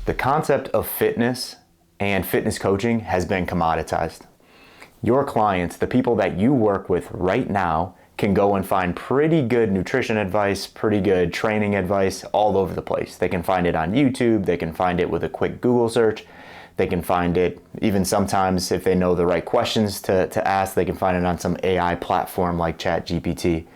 The concept of fitness and fitness coaching has been commoditized. Your clients, the people that you work with right now, can go and find pretty good nutrition advice, pretty good training advice all over the place. They can find it on YouTube, they can find it with a quick Google search, they can find it even sometimes if they know the right questions to ask, they can find it on some AI platform like ChatGPT.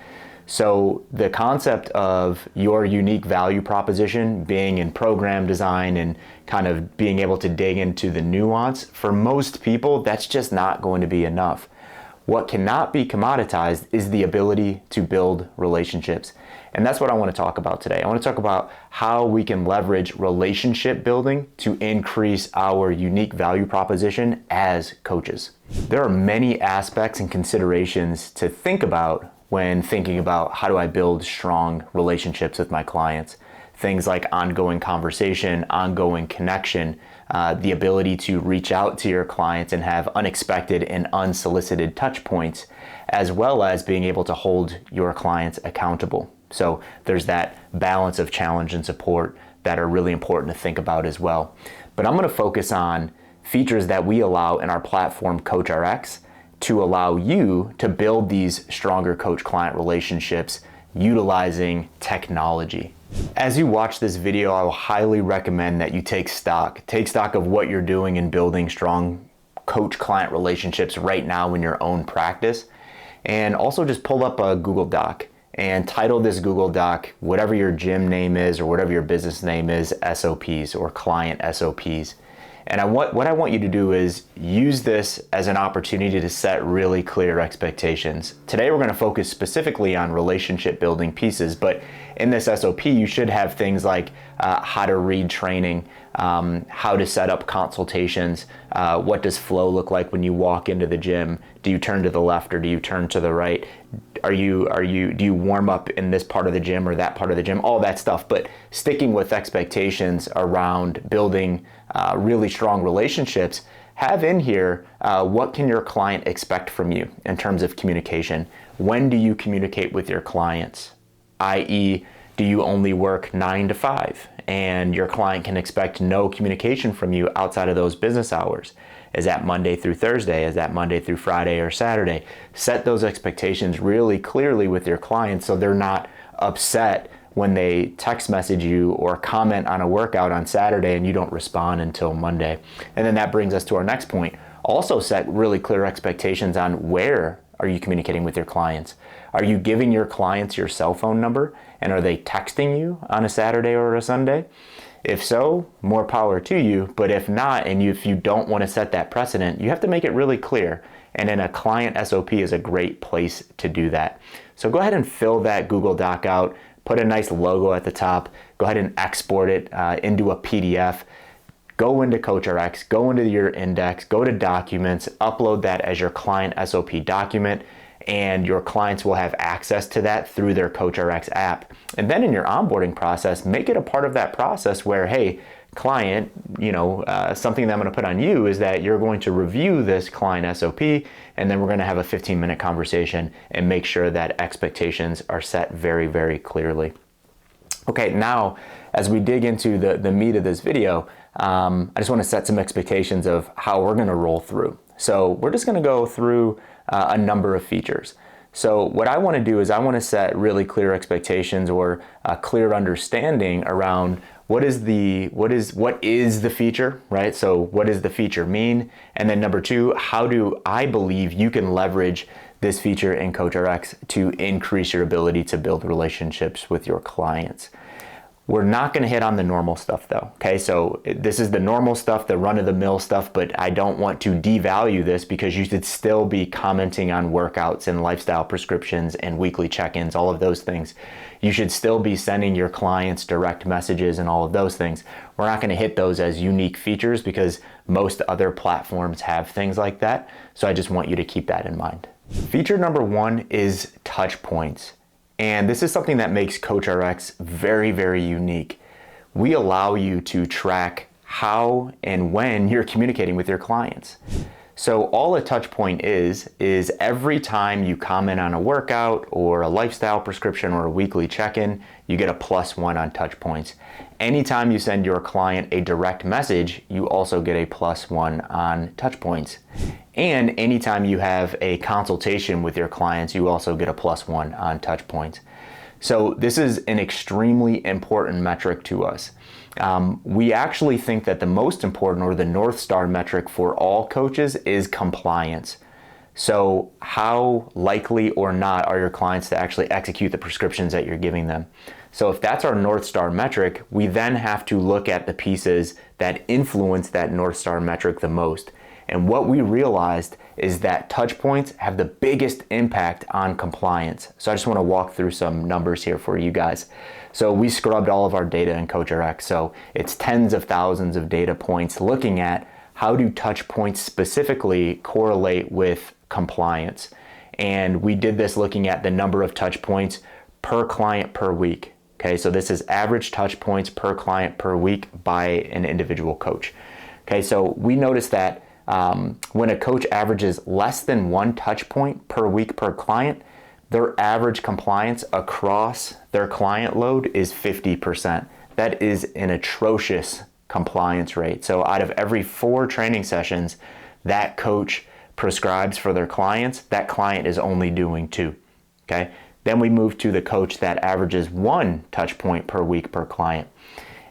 So the concept of your unique value proposition being in program design and kind of being able to dig into the nuance, for most people, that's just not going to be enough. What cannot be commoditized is the ability to build relationships. And that's what I want to talk about today. I want to talk about how we can leverage relationship building to increase our unique value proposition as coaches. There are many aspects and considerations to think about when thinking about how do I build strong relationships with my clients. Things like ongoing conversation, ongoing connection, the ability to reach out to your clients and have unexpected and unsolicited touch points, as well as being able to hold your clients accountable. So there's that balance of challenge and support that are really important to think about as well. But I'm going to focus on features that we allow in our platform CoachRx to allow you to build these stronger coach-client relationships utilizing technology. As you watch this video, I will highly recommend that you take stock of what you're doing in building strong coach-client relationships right now in your own practice, and also just pull up a Google Doc and title this Google Doc whatever your gym name is or whatever your business name is, SOPs or client SOPs. And what I want you to do is use this as an opportunity to set really clear expectations. Today we're going to focus specifically on relationship building pieces, but in this SOP you should have things like how to read training, how to set up consultations, what does flow look like when you walk into the gym, do you turn to the left or do you turn to the right, do you warm up in this part of the gym or that part of the gym, all that stuff. But sticking with expectations around building really strong relationships, have in here what can your client expect from you in terms of communication. When do you communicate with your clients? i.e., do you only work 9 to 5 and your client can expect no communication from you outside of those business hours? Is that Monday through Thursday? Is that Monday through Friday or Saturday? Set those expectations really clearly with your clients so they're not upset when they text message you or comment on a workout on Saturday and you don't respond until Monday. And then that brings us to our next point. Also set really clear expectations on where are you communicating with your clients. Are you giving your clients your cell phone number and are they texting you on a Saturday or a Sunday? If so, more power to you. But if not, and if you don't want to set that precedent, you have to make it really clear. And then a client SOP is a great place to do that. So go ahead and fill that Google Doc out, put a nice logo at the top, go ahead and export it into a PDF. Go into CoachRx, go into your index, go to documents, upload that as your client SOP document, and your clients will have access to that through their CoachRx app. And then in your onboarding process, make it a part of that process where, hey, client, something that I'm going to put on you is that you're going to review this client SOP, and then we're going to have a 15-minute conversation and make sure that expectations are set very, very clearly. Okay, now as we dig into the meat of this video, I just want to set some expectations of how we're going to roll through. So we're just going to go through a number of features. So what I want to do is I want to set really clear expectations or a clear understanding around what is the feature, right? So what does the feature mean? And then number two, how do I believe you can leverage this feature in CoachRx to increase your ability to build relationships with your clients? We're not going to hit on the normal stuff though, okay? So this is the normal stuff, the run-of-the-mill stuff, but I don't want to devalue this because you should still be commenting on workouts and lifestyle prescriptions and weekly check-ins, all of those things. You should still be sending your clients direct messages and all of those things. We're not going to hit those as unique features because most other platforms have things like that. So I just want you to keep that in mind. Feature number one is Touchpoints. And this is something that makes CoachRx very, very unique. We allow you to track how and when you're communicating with your clients. So all a touch point is every time you comment on a workout or a lifestyle prescription or a weekly check-in, you get a +1 on touch points. Anytime you send your client a direct message, you also get a +1 on touch points. And anytime you have a consultation with your clients, you also get a +1 on touch points. So this is an extremely important metric to us. We actually think that the most important, or the North Star metric for all coaches, is compliance. So how likely or not are your clients to actually execute the prescriptions that you're giving them? So if that's our North Star metric, we then have to look at the pieces that influence that North Star metric the most. And what we realized is that touch points have the biggest impact on compliance. So I just want to walk through some numbers here for you guys. So we scrubbed all of our data in CoachRx. So it's tens of thousands of data points looking at how do touch points specifically correlate with compliance. And we did this looking at the number of touch points per client per week. Okay, so this is average touch points per client per week by an individual coach. Okay, so we noticed that when a coach averages less than 1 touch point per week per client, their average compliance across their client load is 50%. That is an atrocious compliance rate. So out of every 4 training sessions that coach prescribes for their clients, that client is only doing 2. Okay. Then we move to the coach that averages 1 touch point per week per client,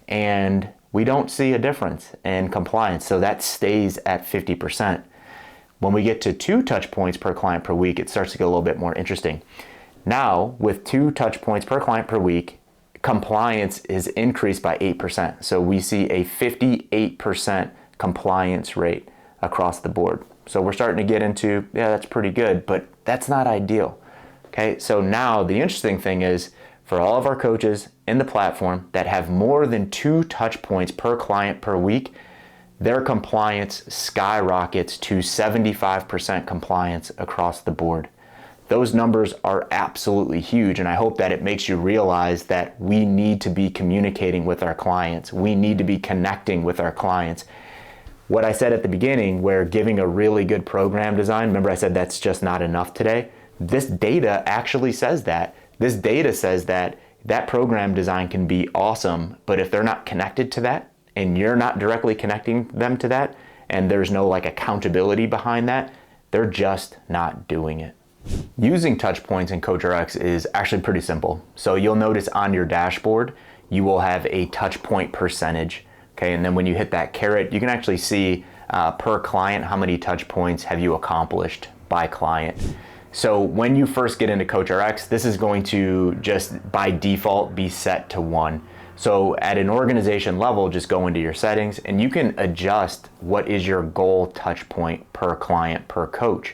and we don't see a difference in compliance. So that stays at 50%. When we get to 2 touch points per client per week, it starts to get a little bit more interesting. Now, with 2 touch points per client per week, compliance is increased by 8%. So we see a 58% compliance rate across the board. So we're starting to get into, yeah, that's pretty good, but that's not ideal. Okay, so now the interesting thing is, for all of our coaches in the platform that have more than 2 touch points per client per week, their compliance skyrockets to 75% compliance across the board. Those numbers are absolutely huge, and I hope that it makes you realize that we need to be communicating with our clients. We need to be connecting with our clients. What I said at the beginning, where giving a really good program design, remember I said that's just not enough today? This data actually says that. This data says that that program design can be awesome, but if they're not connected to that, and you're not directly connecting them to that, and there's no like accountability behind that, they're just not doing it. Using touch points in CoachRx is actually pretty simple. So you'll notice on your dashboard, you will have a touch point percentage. Okay, and then when you hit that caret, you can actually see per client how many touch points have you accomplished by client. So when you first get into CoachRx, this is going to just by default be set to 1. So at an organization level, just go into your settings and you can adjust what is your goal touch point per client per coach.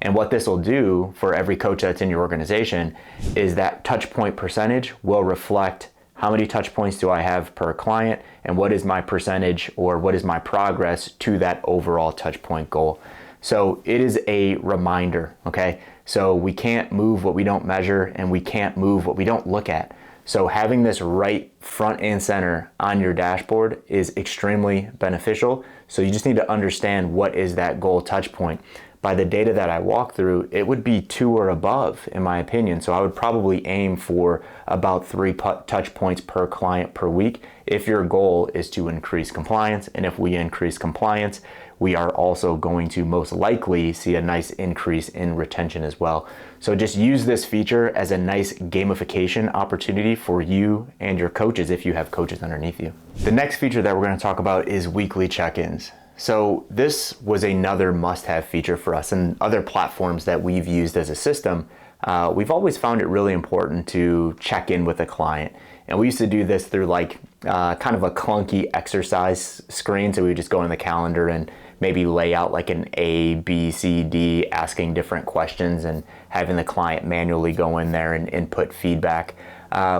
And what this will do for every coach that's in your organization is that touch point percentage will reflect how many touch points do I have per client and what is my percentage or what is my progress to that overall touch point goal. So it is a reminder, okay? So we can't move what we don't measure, and we can't move what we don't look at. So having this right front and center on your dashboard is extremely beneficial. So you just need to understand what is that goal touch point. By the data that I walk through, it would be 2 or above, in my opinion. So I would probably aim for about 3 touch points per client per week if your goal is to increase compliance. And if we increase compliance, we are also going to most likely see a nice increase in retention as well. So just use this feature as a nice gamification opportunity for you and your coaches if you have coaches underneath you. The next feature that we're going to talk about is weekly check-ins. So this was another must-have feature for us, and other platforms that we've used as a system. We've always found it really important to check in with a client. And we used to do this through like kind of a clunky exercise screen. So we would just go in the calendar and maybe lay out like an A, B, C, D, asking different questions and having the client manually go in there and input feedback,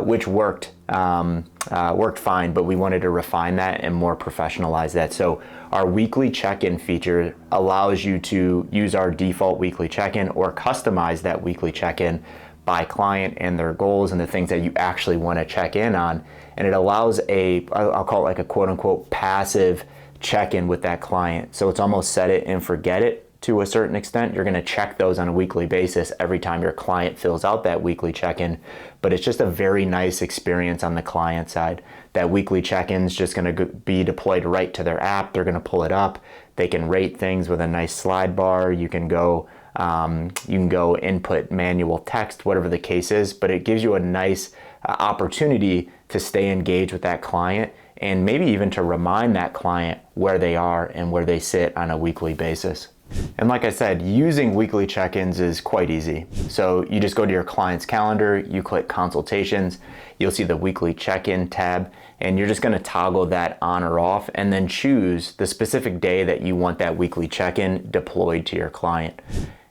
which worked fine, but we wanted to refine that and more professionalize that. So our weekly check-in feature allows you to use our default weekly check-in or customize that weekly check-in by client and their goals and the things that you actually want to check in on. And it allows I'll call it like a quote unquote passive check-in with that client. So it's almost set it and forget it to a certain extent. You're going to check those on a weekly basis every time your client fills out that weekly check-in, but it's just a very nice experience on the client side. That weekly check-in is just going to be deployed right to their app. They're going to pull it up. They can rate things with a nice slide bar. You can go input manual text, whatever the case is, but it gives you a nice opportunity to stay engaged with that client and maybe even to remind that client where they are and where they sit on a weekly basis. And like I said, using weekly check-ins is quite easy. So you just go to your client's calendar, you click Consultations, you'll see the weekly check-in tab, and you're just going to toggle that on or off and then choose the specific day that you want that weekly check-in deployed to your client.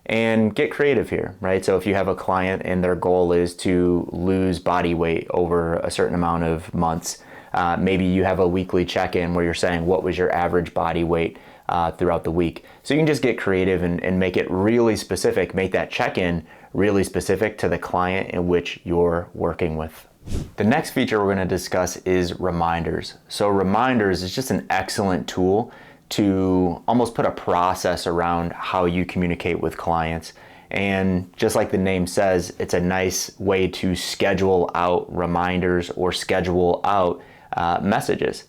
And get creative here, right? So if you have a client and their goal is to lose body weight over a certain amount of months, maybe you have a weekly check-in where you're saying, what was your average body weight throughout the week? So you can just get creative and make it really specific, make that check-in really specific to the client in which you're working with. The next feature we're going to discuss is reminders. So reminders is just an excellent tool to almost put a process around how you communicate with clients. And just like the name says, it's a nice way to schedule out reminders or schedule out messages.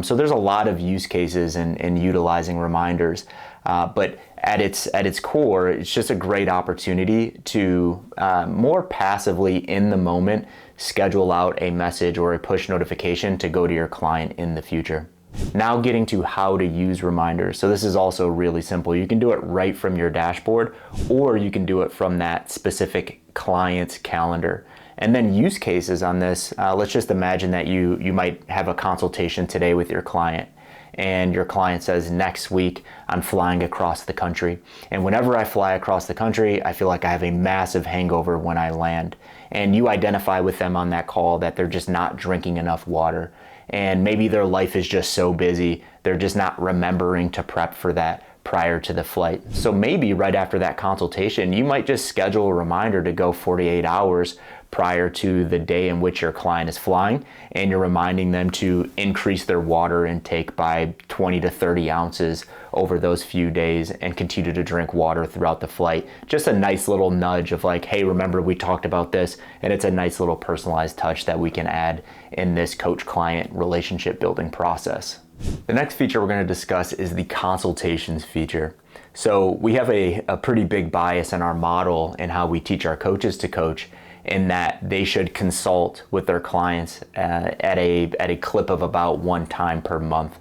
So there's a lot of use cases in utilizing reminders, but at its core, it's just a great opportunity to more passively in the moment schedule out a message or a push notification to go to your client in the future. Now getting to how to use reminders. So this is also really simple. You can do it right from your dashboard, or you can do it from that specific client's calendar. And then use cases on this, let's just imagine that you might have a consultation today with your client, and your client says, next week I'm flying across the country. And whenever I fly across the country, I feel like I have a massive hangover when I land. And you identify with them on that call that they're just not drinking enough water. And maybe their life is just so busy, they're just not remembering to prep for that prior to the flight. So maybe right after that consultation, you might just schedule a reminder to go 48 hours prior to the day in which your client is flying, and you're reminding them to increase their water intake by 20 to 30 ounces over those few days and continue to drink water throughout the flight. Just a nice little nudge of like, hey, remember we talked about this, and it's a nice little personalized touch that we can add in this coach-client relationship building process. The next feature we're going to discuss is the Consultations feature. So we have a pretty big bias in our model in how we teach our coaches to coach, in that they should consult with their clients at a clip of about 1 time per month.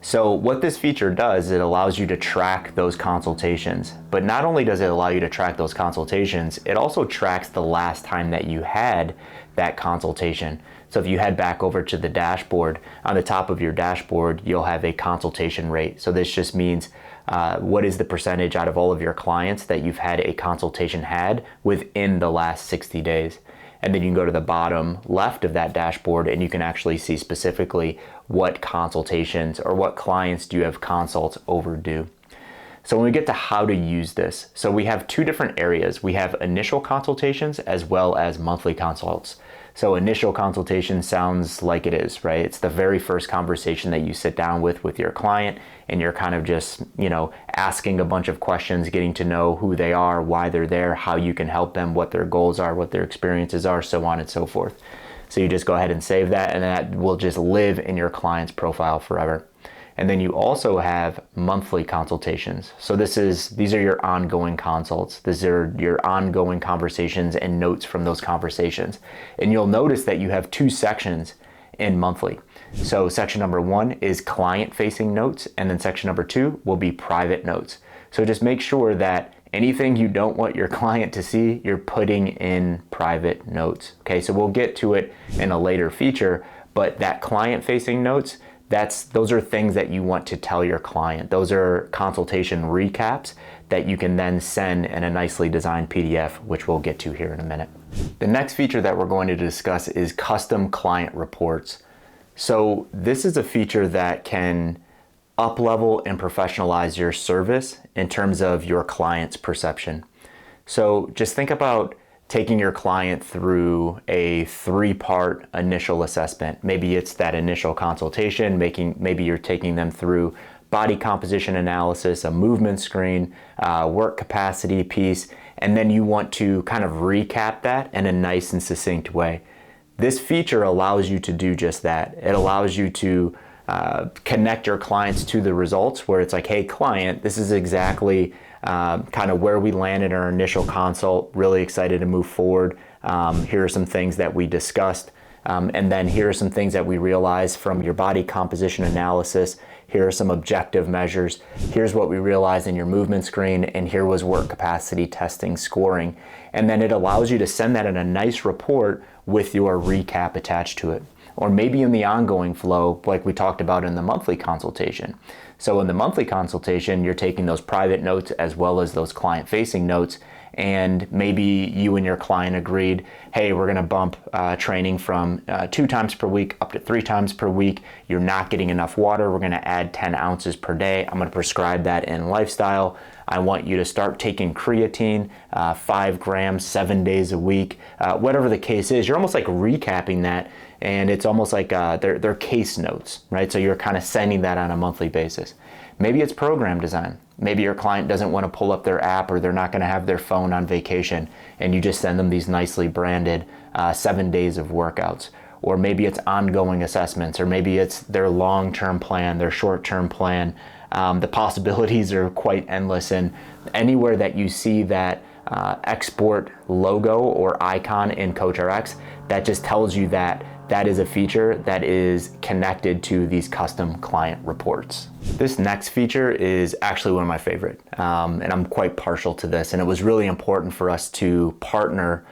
So what this feature does, it allows you to track those consultations. But not only does it allow you to track those consultations, it also tracks the last time that you had that consultation. So if you head back over to the dashboard, on the top of your dashboard, you'll have a consultation rate. So this just means what is the percentage out of all of your clients that you've had a consultation had within the last 60 days. And then you can go to the bottom left of that dashboard and you can actually see specifically what consultations or what clients do you have consults overdue. So when we get to how to use this, so we have 2 different areas. We have initial consultations as well as monthly consults. So initial consultation sounds like it is, right? It's the very first conversation that you sit down with your client, and you're kind of just, asking a bunch of questions, getting to know who they are, why they're there, how you can help them, what their goals are, what their experiences are, so on and so forth. So you just go ahead and save that, and that will just live in your client's profile forever. And then you also have monthly consultations. So these are your ongoing consults. These are your ongoing conversations and notes from those conversations. And you'll notice that you have 2 sections in monthly. So section number 1 is client-facing notes, and then section number 2 will be private notes. So just make sure that anything you don't want your client to see, you're putting in private notes. Okay, so we'll get to it in a later feature, but that client-facing notes, those are things that you want to tell your client. Those are consultation recaps that you can then send in a nicely designed PDF, which we'll get to here in a minute. The next feature that we're going to discuss is custom client reports. So this is a feature that can up-level and professionalize your service in terms of your client's perception. So just think about taking your client through a 3-part initial assessment. Maybe it's that initial consultation, maybe you're taking them through body composition analysis, a movement screen, work capacity piece, and then you want to kind of recap that in a nice and succinct way. This feature allows you to do just that. It allows you to connect your clients to the results where it's like, hey client, this is exactly kind of where we landed our initial consult, really excited to move forward. Here are some things that we discussed. And then here are some things that we realized from your body composition analysis. Here are some objective measures. Here's what we realized in your movement screen, and here was work capacity testing scoring. And then it allows you to send that in a nice report with your recap attached to it. Or maybe in the ongoing flow, like we talked about in the monthly consultation. So in the monthly consultation, you're taking those private notes as well as those client-facing notes, and maybe you and your client agreed, hey, we're gonna bump training from 2 times per week up to 3 times per week. You're not getting enough water. We're gonna add 10 ounces per day. I'm gonna prescribe that in lifestyle. I want you to start taking creatine, 5 grams, 7 days a week. Whatever the case is, you're almost like recapping that, and it's almost like they're case notes, right? So you're kind of sending that on a monthly basis. Maybe it's program design. Maybe your client doesn't want to pull up their app, or they're not going to have their phone on vacation, and you just send them these nicely branded 7 days of workouts. Or maybe it's ongoing assessments, or maybe it's their long-term plan, their short-term plan. The possibilities are quite endless, and anywhere that you see that export logo or icon in CoachRx, that just tells you that that is a feature that is connected to these custom client reports. This next feature is actually one of my favorite, and I'm quite partial to this, and it was really important for us to partner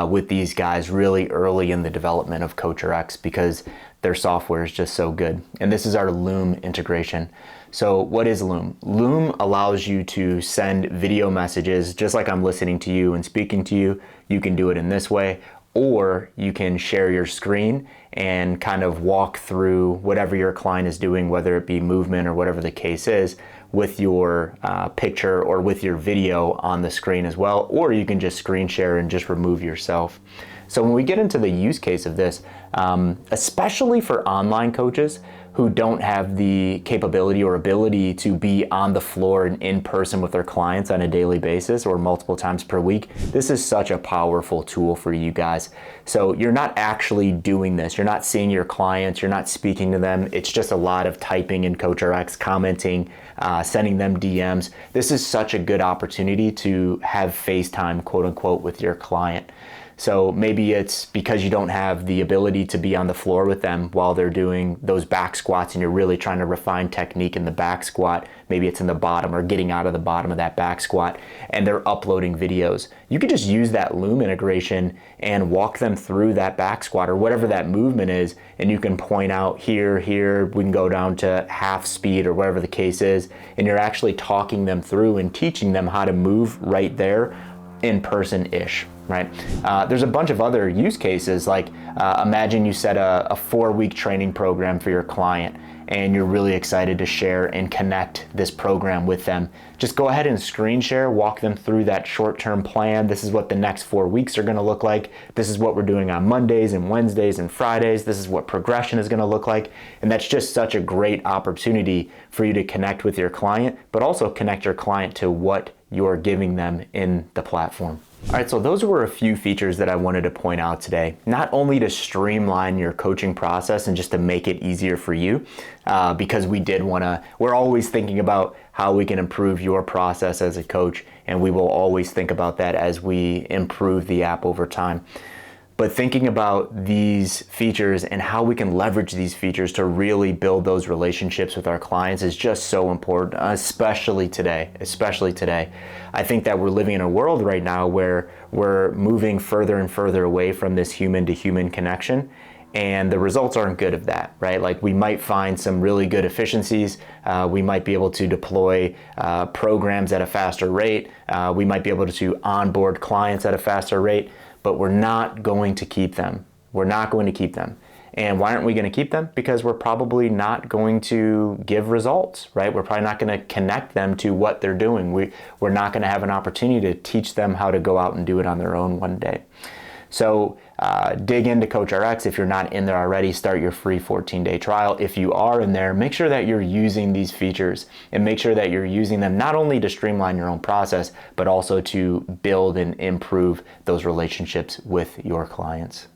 with these guys really early in the development of CoachRx because their software is just so good. And this is our Loom integration. So what is Loom? Loom allows you to send video messages just like I'm listening to you and speaking to you. You can do it in this way, or you can share your screen and kind of walk through whatever your client is doing, whether it be movement or whatever the case is, with your picture or with your video on the screen as well, or you can just screen share and just remove yourself. So when we get into the use case of this, especially for online coaches who don't have the capability or ability to be on the floor and in person with their clients on a daily basis or multiple times per week, this is such a powerful tool for you guys. So you're not actually doing this. You're not seeing your clients. You're not speaking to them. It's just a lot of typing in CoachRx, commenting, sending them DMs. This is such a good opportunity to have FaceTime, quote unquote, with your client. So maybe it's because you don't have the ability to be on the floor with them while they're doing those back squats and you're really trying to refine technique in the back squat. Maybe it's in the bottom or getting out of the bottom of that back squat and they're uploading videos. You could just use that Loom integration and walk them through that back squat or whatever that movement is, and you can point out here, we can go down to half speed or whatever the case is, and you're actually talking them through and teaching them how to move right there in person-ish, right? There's a bunch of other use cases, like imagine you set a 4-week training program for your client and you're really excited to share and connect this program with them. Just go ahead and screen share, walk them through that short-term plan. This is what the next 4 weeks are gonna look like. This is what we're doing on Mondays and Wednesdays and Fridays. This is what progression is gonna look like. And that's just such a great opportunity for you to connect with your client, but also connect your client to what you're giving them in the platform. All right, so those were a few features that I wanted to point out today, not only to streamline your coaching process and just to make it easier for you, because we're always thinking about how we can improve your process as a coach, and we will always think about that as we improve the app over time. But thinking about these features and how we can leverage these features to really build those relationships with our clients is just so important, especially today. I think that we're living in a world right now where we're moving further and further away from this human-to-human connection, and the results aren't good of that, right? Like we might find some really good efficiencies. We might be able to deploy programs at a faster rate. We might be able to onboard clients at a faster rate, but we're not going to keep them. And why aren't we going to keep them? Because we're probably not going to give results, right? We're probably not going to connect them to what they're doing. We're not going to have an opportunity to teach them how to go out and do it on their own one day. So dig into CoachRx. If you're not in there already, start your free 14-day trial. If you are in there, make sure that you're using these features and make sure that you're using them not only to streamline your own process, but also to build and improve those relationships with your clients.